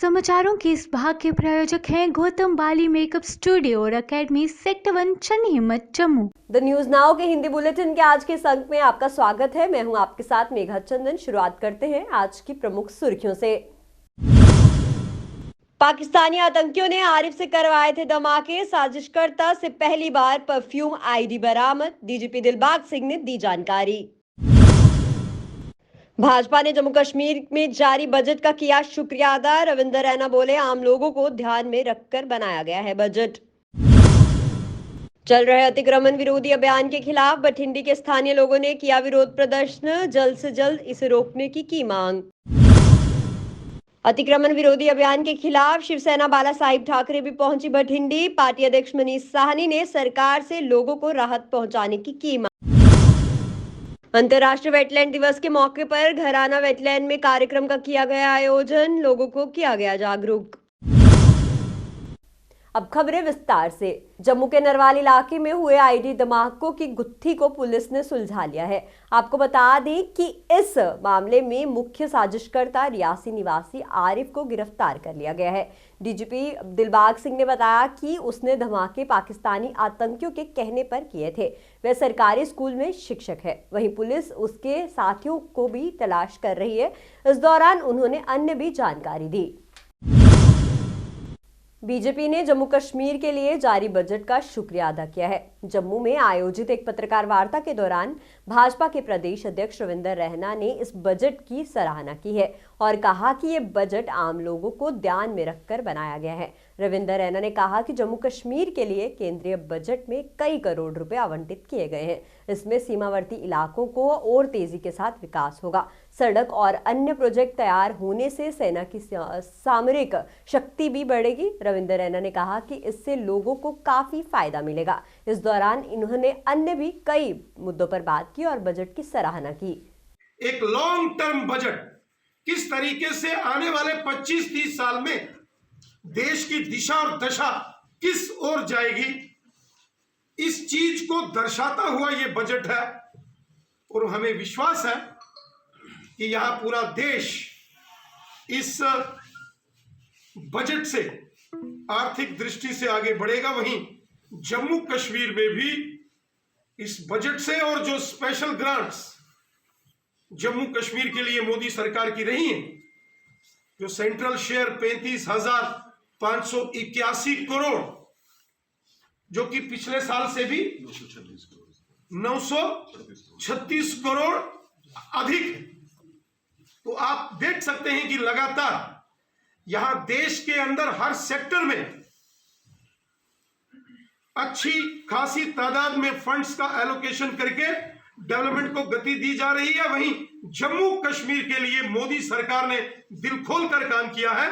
समाचारों के इस भाग के प्रायोजक हैं गौतम बाली मेकअप स्टूडियो और एकेडमी सेक्टर 1 चन्नी हिम्मत जम्मू। द न्यूज नाउ के हिंदी बुलेटिन के आज के इस अंक में आपका स्वागत है। मैं हूं आपके साथ मेघा चंदन। शुरुआत करते हैं आज की प्रमुख सुर्खियों से। पाकिस्तानी आतंकियों ने आरिफ से करवाए थे धमाके। साजिशकर्ता से पहली बार परफ्यूम आईडी बरामद। डीजीपी दिलबाग सिंह ने दी जानकारी। भाजपा ने जम्मू कश्मीर में जारी बजट का किया शुक्रिया अदा। रविंदर रैना बोले, आम लोगों को ध्यान में रखकर बनाया गया है बजट। चल रहे अतिक्रमण विरोधी अभियान के खिलाफ बठिंडी के स्थानीय लोगों ने किया विरोध प्रदर्शन। जल्द से जल्द इसे रोकने की मांग। अतिक्रमण विरोधी अभियान के खिलाफ शिवसेना बाला साहिब ठाकरे भी पहुंची बठिंडी। पार्टी अध्यक्ष मनीष साहनी ने सरकार से लोगों को राहत पहुंचाने की मांग। अंतर्राष्ट्रीय वेटलैंड दिवस के मौके पर घराना वेटलैंड में कार्यक्रम का किया गया आयोजन। लोगों को किया गया जागरूक। अब खबरें विस्तार से। जम्मू के नरवाल इलाके में हुए आईडी धमाकों की गुत्थी को पुलिस ने सुलझा लिया है। आपको बता दें कि इस मामले में मुख्य साजिशकर्ता रियासी निवासी आरिफ को गिरफ्तार कर लिया गया है। डीजीपी दिलबाग सिंह ने बताया कि उसने धमाके पाकिस्तानी आतंकियों के कहने पर किए थे। वह सरकारी स्कूल में शिक्षक है। वहीं पुलिस उसके साथियों को भी तलाश कर रही है। इस दौरान उन्होंने अन्य भी जानकारी दी। बीजेपी ने जम्मू कश्मीर के लिए जारी बजट का शुक्रिया अदा किया है। जम्मू में आयोजित एक पत्रकार वार्ता के दौरान भाजपा के प्रदेश अध्यक्ष रविंदर रैना ने इस बजट की सराहना की है और कहा कि ये बजट आम लोगों को ध्यान में रखकर बनाया गया है। रविंदर रैना ने कहा कि जम्मू कश्मीर के लिए केंद्रीय बजट में कई करोड़ रुपए आवंटित किए गए हैं। इसमें सीमावर्ती इलाकों को और तेजी के साथ विकास होगा। सड़क और अन्य प्रोजेक्ट तैयार होने से सेना की सामरिक शक्ति भी बढ़ेगी। रविंदर रैना ने कहा कि इससे लोगों को काफी फायदा मिलेगा। इस दौरान इन्होंने अन्य भी कई मुद्दों पर बात की और बजट की सराहना की। एक लॉन्ग टर्म बजट किस तरीके से आने वाले 25-30 साल में देश की दिशा और दशा किस ओर जाएगी, इस चीज को दर्शाता हुआ यह बजट है। और हमें विश्वास है कि यहां पूरा देश इस बजट से आर्थिक दृष्टि से आगे बढ़ेगा। वहीं जम्मू कश्मीर में भी इस बजट से और जो स्पेशल ग्रांट्स जम्मू कश्मीर के लिए मोदी सरकार की रही हैं, जो सेंट्रल शेयर 35,581 करोड़, जो कि पिछले साल से भी 936 करोड़ अधिक है। तो आप देख सकते हैं कि लगातार यहां देश के अंदर हर सेक्टर में अच्छी खासी तादाद में फंड्स का एलोकेशन करके डेवलपमेंट को गति दी जा रही है। वहीं जम्मू कश्मीर के लिए मोदी सरकार ने दिल खोलकर काम किया है।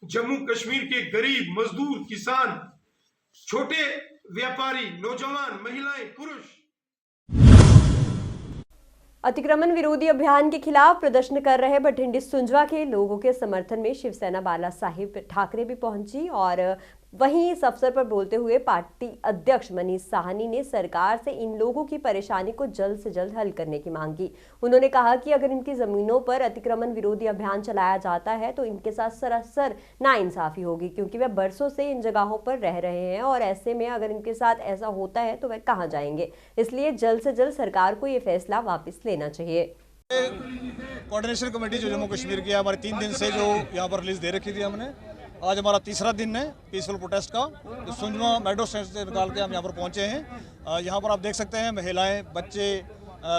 जम्मू कश्मीर के गरीब, मजदूर, किसान, छोटे व्यापारी, नौजवान, महिलाएं, पुरुष अतिक्रमण विरोधी अभियान के खिलाफ प्रदर्शन कर रहे बठिंडी सुंजवा के लोगों के समर्थन में शिवसेना बाला साहिब ठाकरे भी पहुंची और वहीं इस अवसर पर बोलते हुए पार्टी अध्यक्ष मनीष साहनी ने सरकार से इन लोगों की परेशानी को जल्द से जल्द हल करने की मांग की। उन्होंने कहा कि अगर इनकी जमीनों पर अतिक्रमण विरोधी अभियान चलाया जाता है तो इनके साथ सरासर नाइंसाफी होगी, क्योंकि वे बरसों से इन जगहों पर रह रहे हैं और ऐसे में अगर इनके साथ ऐसा होता है तो वह कहाँ जाएंगे। इसलिए जल्द से जल्द सरकार को ये फैसला वापस लेना चाहिए। कोऑर्डिनेशन कमेटी जो जम्मू कश्मीर की है, हमारे 3 दिन से जो यहाँ पर रिलीज दे रखी थी हमने, आज हमारा तीसरा दिन है पीसफुल प्रोटेस्ट का। तो सुंजवा मेट्रो स्टेशन से निकाल के हम यहाँ पर पहुँचे हैं। यहाँ पर आप देख सकते हैं महिलाएं, बच्चे,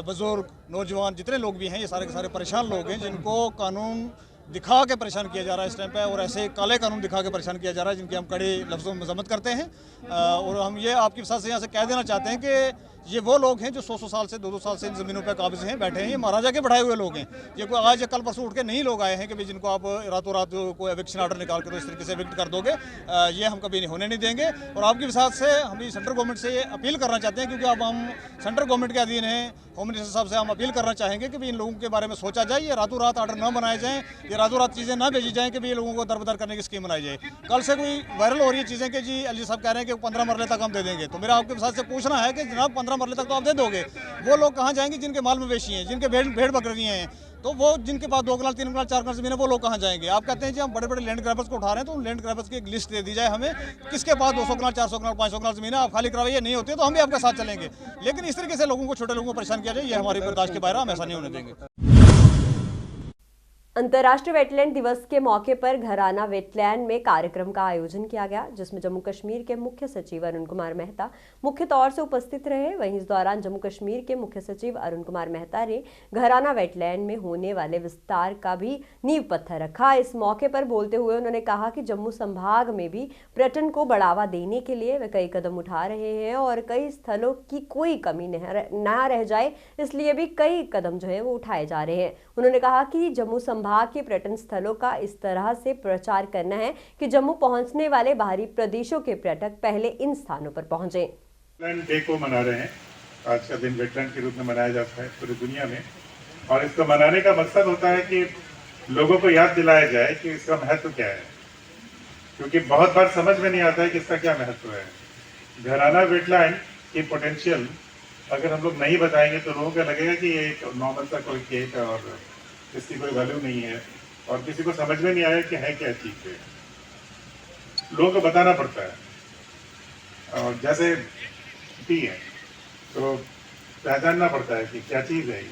बुजुर्ग, नौजवान, जितने लोग भी हैं ये सारे के सारे परेशान लोग हैं जिनको कानून दिखा के परेशान किया जा रहा है इस टाइम पे, और ऐसे काले कानून दिखा के परेशान किया जा रहा है जिनकी हम कड़े लफ्ज़ों में मजम्मत करते हैं। और हम ये आपके साथ से यहाँ से कह देना चाहते हैं कि ये वो लोग हैं जो 100 साल से 200 साल से इन ज़मीनों पे काबिज हैं, बैठे हैं। ये महाराजा के बढ़ाए हुए लोग हैं। ये कोई आज या कल परसों उठ के नहीं लोग आए हैं कि भाई जिनको आप रातों रात कोई एविक्शन ऑर्डर निकाल के तो इस तरीके से एविक्ट कर दोगे। ये हम कभी होने नहीं देंगे। और आपके साथ से हम सेंट्रल गवर्नमेंट से ये अपील करना चाहते हैं, क्योंकि अब हम सेंट्रल गवर्नमेंट के अधीन हैं। होम मिनिस्टर साहब से हम अपील करना चाहेंगे कि भाई इन लोगों के बारे में सोचा जाए। ये रातों रात ऑर्डर न बनाए जाएँ, ये रातों रात चीज़ें ना भेजी जाएँ कि भाई लोगों को दरबदर करने की स्कीम बनाई जाए। कल से कोई वायरल हो रही है चीज़ें कि जी एलजी साहब कह रहे हैं कि 15 मरले तक हम दे देंगे। तो मेरा आपके साथ से पूछना है कि जनाब 15 मरले तक तो आप दे दोगे, वो लोग कहाँ जाएंगे जिनके माल मवेशी हैं, जिनके भेड़ बकरियाँ हैं, तो वो जिनके पास 2 कनाल 3 कनाल 4 कनाल ज़मीन है वो लोग कहाँ जाएंगे? आप कहते हैं कि हम बड़े बड़े लैंड ग्रैबर्स को उठा रहे हैं, तो उन लैंड ग्रैबर्स की एक लिस्ट दे दी जाए हमें, किसके पास 200 कनाल 400 कनाल 500 कनाल ज़मीन है, आप खाली करवाइए, नहीं होती है तो हम भी आपके साथ चलेंगे। लेकिन इस तरीके से लोगों को, छोटे लोगों को परेशान किया जाए, ये हमारी बर्दाश्त के बाहर, हम ऐसा नहीं होने देंगे। अंतर्राष्ट्रीय वेटलैंड दिवस के मौके पर घराना वेटलैंड में कार्यक्रम का आयोजन किया गया, जिसमें जम्मू कश्मीर के मुख्य सचिव अरुण कुमार मेहता मुख्य तौर से उपस्थित रहे। वहीं इस दौरान जम्मू कश्मीर के मुख्य सचिव अरुण कुमार मेहता ने घराना वेटलैंड में होने वाले विस्तार का भी नींव पत्थर रखा। इस मौके पर बोलते हुए उन्होंने कहा कि जम्मू संभाग में भी पर्यटन को बढ़ावा देने के लिए वे कई कदम उठा रहे हैं और कई स्थलों की कोई कमी न रह जाए, इसलिए भी कई कदम जो है वो उठाए जा रहे हैं। उन्होंने कहा कि जम्मू संभाग के पर्यटन स्थलों का इस तरह से प्रचार करना है कि जम्मू पहुंचने वाले बाहरी प्रदेशों के पर्यटक पहले इन स्थानों पर पहुंचे। वेटलैंड डे को मना रहे हैं। आज का दिन वेटलैंड के रूप में मनाया जाता है पूरी दुनिया में, और इसको मनाने का मकसद होता है कि लोगों को याद दिलाया जाए कि इसका महत्व क्या है, क्योंकि बहुत बार समझ में नहीं आता है कि इसका क्या महत्व है। घराना वेटलैंड की पोटेंशियल अगर हम लोग नहीं बताएंगे तो लोगों को लगेगा कि ये एक नॉर्मल सा कोई केक है और इसकी कोई वैल्यू नहीं है, और किसी को समझ में नहीं आया कि है क्या चीज़ है। लोगों को बताना पड़ता है, और जैसे टी है तो पहचानना पड़ता है कि क्या चीज़ है ये।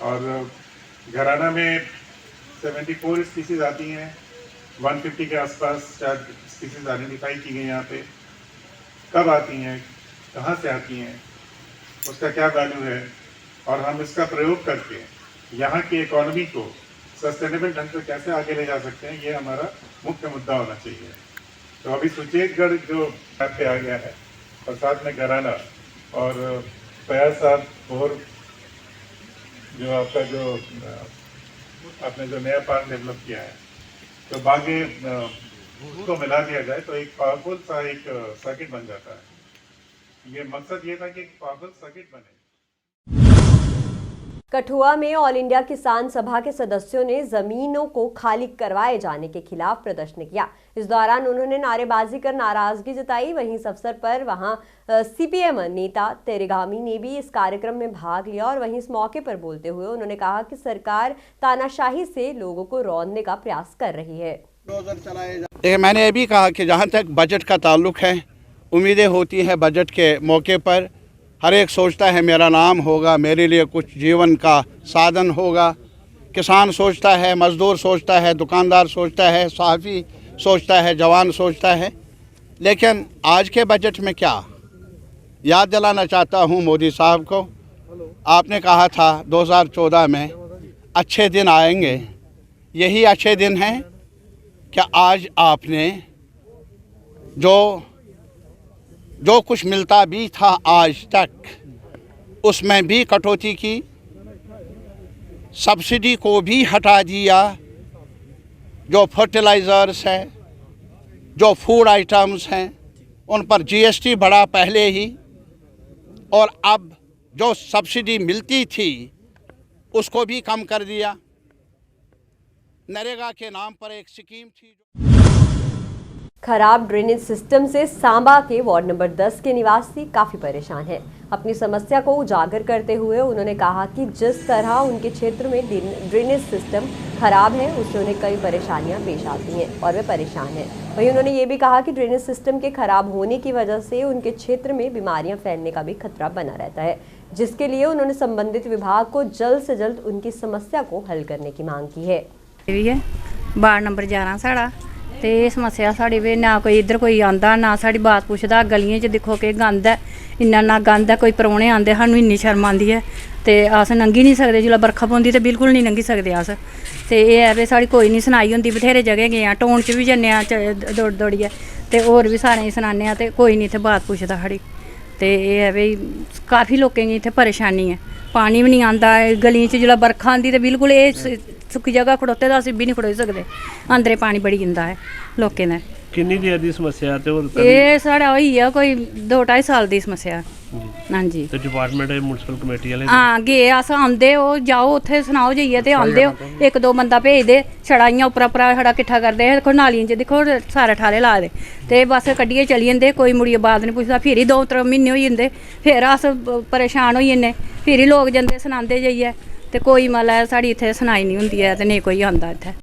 और घराना में 74 स्पीसीज आती हैं, 150 के आसपास शायद स्पीसीज आइडेंटिफाई की गई यहाँ पे। कब आती हैं, कहाँ से आती हैं, उसका क्या वैल्यू है, और हम इसका प्रयोग करके यहाँ की इकोनॉमी को सस्टेनेबल ढंग से कैसे आगे ले जा सकते हैं, ये हमारा मुख्य मुद्दा होना चाहिए। तो अभी सुचेतगढ़ जो यहाँ पे आ गया है, और साथ में घराना और फयाज साहब और जो आपका जो आपने जो नया पार्क डेवलप किया है, तो बाकी उसको मिला दिया जाए तो एक पावरफुल सा एक सर्किट बन जाता है। ये मकसद ये था कि एक पावरफुल सर्किट बने। कठुआ में ऑल इंडिया किसान सभा के सदस्यों ने जमीनों को खाली करवाए जाने के खिलाफ प्रदर्शन किया। इस दौरान उन्होंने नारेबाजी कर नाराजगी जताई। वहीं इस अवसर पर वहां सीपीएम नेता तेरेगामी ने भी इस कार्यक्रम में भाग लिया, और वहीं इस मौके पर बोलते हुए उन्होंने कहा कि सरकार तानाशाही से लोगों को रौंदने का प्रयास कर रही है। देखिए, मैंने ये भी कहा कि जहाँ तक बजट का ताल्लुक है, उम्मीदें होती हैं बजट के मौके पर हर एक सोचता है मेरा नाम होगा, मेरे लिए कुछ जीवन का साधन होगा। किसान सोचता है, मज़दूर सोचता है, दुकानदार सोचता है, सहाफ़ी सोचता है, जवान सोचता है। लेकिन आज के बजट में क्या, याद दिलाना चाहता हूँ मोदी साहब को, आपने कहा था 2014 में अच्छे दिन आएंगे। यही अच्छे दिन हैं क्या आज आपने जो कुछ मिलता भी था आज तक उसमें भी कटौती की, सब्सिडी को भी हटा दिया। जो फर्टिलाइज़र्स हैं, जो फूड आइटम्स हैं, उन पर जीएसटी बढ़ा पहले ही, और अब जो सब्सिडी मिलती थी उसको भी कम कर दिया। नरेगा के नाम पर एक स्कीम थी। खराब ड्रेनेज सिस्टम से सांबा के वार्ड नंबर 10 के निवासी काफ़ी परेशान हैं। अपनी समस्या को उजागर करते हुए उन्होंने कहा कि जिस तरह उनके क्षेत्र में ड्रेनेज सिस्टम खराब है, उससे उन्हें कई परेशानियां पेश आती हैं और वे परेशान हैं। वहीं उन्होंने ये भी कहा कि ड्रेनेज सिस्टम के खराब होने की वजह से उनके क्षेत्र में बीमारियां फैलने का भी खतरा बना रहता है, जिसके लिए उन्होंने संबंधित विभाग को जल्द से जल्द उनकी समस्या को हल करने की मांग की है। वार्ड नंबर 11 साढ़ा ते समस्या साड़ी वे ना कोई इधर कोई आंदा ना साड़ी बात पुछदा। गलियां च दिक्खो कि गंद है, इन्ना गंद है। कोई परौने आंदे, सानूं इन्नी शर्म आंदी है ते अस लंघी नहीं सकदे। जिसलै बरखा पौंदी ते बिल्कुल नहीं लंघी सकदे अस। ते एह् है वे साड़ी कोई नहीं सुनाई होंदी। बथेरे जगह गए आं, टोन च भी जन्ने आं दौड़ियै ते होर भी सारें गी सनाने आं ते कोई नहीं इत्थै बात पुछदा साड़ी। ते एह् है भई काफ़ी लोकें गी इत्थै परेशानी है। पानी भी नहीं आंदा गलियें च। जिसलै बरखा आंदी ते बिल्कुल एह् सुक्की जगह खड़ोते दा अस बी नहीं खड़ोई सकदे। अंदरे पानी बड़ी जंदा है लोकें दा। किन्नी देर दी समस्या ते होर एह् साढ़ा होई गेआ कोई 2-2.5 साल दी समस्या। हाँ जी, ते डिपार्टमेंट म्युनिसिपल कमेटी वाले हाँ गे अस आंदे ओ जाओ उत्थे सनाओ जाइए ते आंदे हो। इक दो बंदा भेजदे छड़ा इ'यां उप्परा छड़ा किट्ठा करदे। दिक्खो नालियें च दिक्खो सारे ठाले ला दे ते बस कड्ढियै चली जंदे। कोई मुड़ियै बात नहीं पुछदा। फिर ही 2-3 म्हीने होई जंदे, फिर अस परेशान होई जन्ने। फिर ही लोग जंदे सनांदे जाइयै ਤੇ ਕੋਈ ਮਤਲਬ ਸਾਡੀ ਇੱਥੇ ਸੁਣਾਈ ਨਹੀਂ ਹੁੰਦੀ ਹੈ ਤੇ ਨਹੀਂ ਕੋਈ ਆਉਂਦਾ ਇੱਥੇ।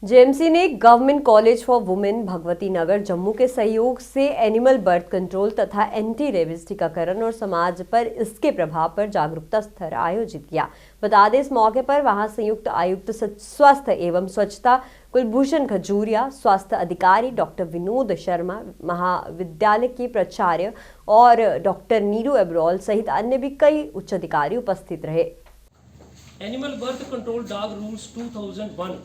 जेएमसी ने government college for women Bhagwati Nagar Jammu के सहयोग से एनिमल बर्थ कंट्रोल तथा एंटी रेबीज टीकाकरण और समाज पर इसके प्रभाव पर जागरूकता सत्र आयोजित किया। बता दें इस मौके पर वहां संयुक्त आयुक्त स्वास्थ्य एवं स्वच्छता कुलभूषण खजूरिया, स्वास्थ्य अधिकारी डॉक्टर विनोद शर्मा, महाविद्यालय के प्राचार्य और डॉक्टर नीरू एब्रोल सहित अन्य भी कई उच्च अधिकारी उपस्थित रहे। Animal birth control dog rules 2001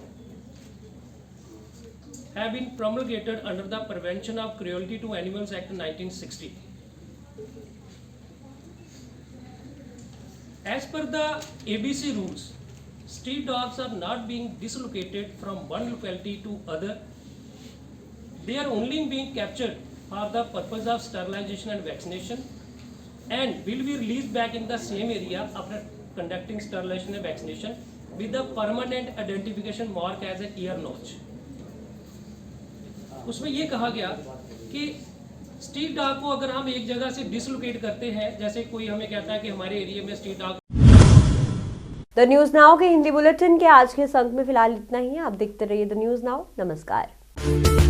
have been promulgated under the Prevention of Cruelty to Animals Act 1960. As per the ABC rules, street dogs are not being dislocated from one locality to other. They are only being captured for the purpose of sterilization and vaccination and will be released back in the same area after conducting sterilization and vaccination with a permanent identification mark as an ear notch. उसमें ये कहा गया कि street dog को अगर हम एक जगह से डिसलोकेट करते हैं, जैसे कोई हमें कहता है कि हमारे एरिया में street dog. The news now के हिंदी बुलेटिन के आज के इस अंक में फिलहाल इतना ही। आप देखते रहिए द न्यूज नाउ। नमस्कार।